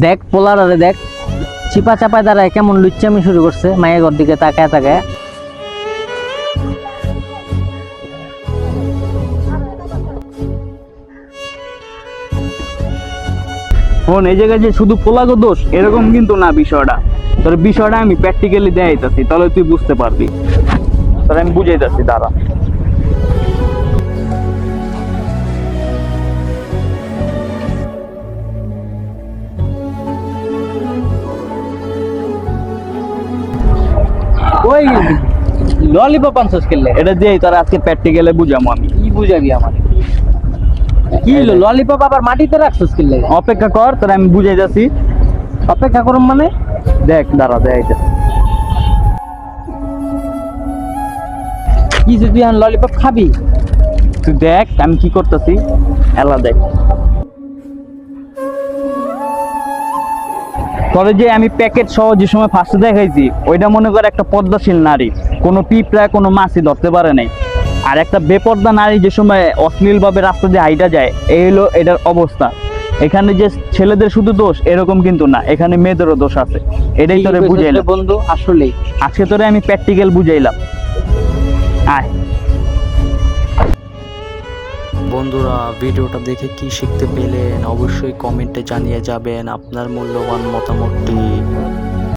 দেখ পোলার আরে দেখ চিপা চাপায় দাঁড়ায় কেমন লুচ্চামি শুরু করছে মায়ের ঘর দিকে তাকায় তাকায়। শোন, এই জায়গায় যে শুধু পোলাগো দোষ এরকম কিন্তু না বিষয়টা। তোর বিষয়টা আমি প্র্যাকটিক্যালি দেখাইতাছি, তাহলে তুই বুঝতে পারবি। তোর আমি বুঝাইতাছি, দাঁড়া। ওই ললিপপ আনছস খেললে এটা দিয়েই তোর আজকে প্র্যাকটিক্যালে বুঝামো আমি। কি বুঝাবি আমার? কি হলো ললিপপ আবার মাটিতে রাখছস খেললে? অপেক্ষা কর, তোর আমি বুঝাইতাছি। অপেক্ষা করুম মানে? দেখ, দাঁড়া দেখাইতাছি। কি যে তুই ললিপপ খাবি? তুই দেখ আমি কি করতেছি, এলা দেখ। তবে যে আমি প্যাকেট সহ যে সময় ফার্স্টে দেখাইছি ওইটা মনে করে একটা পদ্মাশীল নারী, কোনো পিঁপড়া কোনো মাছই ধরতে পারে নাই। আর একটা বেপর্দা নারী যে সময় অশ্লীলভাবে রাস্তা দিয়ে হাইটা যায়, এই হলো এটার অবস্থা। এখানে যে ছেলেদের শুধু দোষ এরকম কিন্তু না, এখানে মেয়েদেরও দোষ আছে। এটাই তোরে বুঝাইলাম বন্ধু, আসলেই আজকে তোরে আমি প্র্যাকটিক্যাল বুঝাইলাম। আয়। বন্ধুরা, ভিডিওটা দেখে কি শিখতে পেলেন অবশ্যই কমেন্টে জানিয়ে যাবেন আপনার মূল্যবান মতামতটি।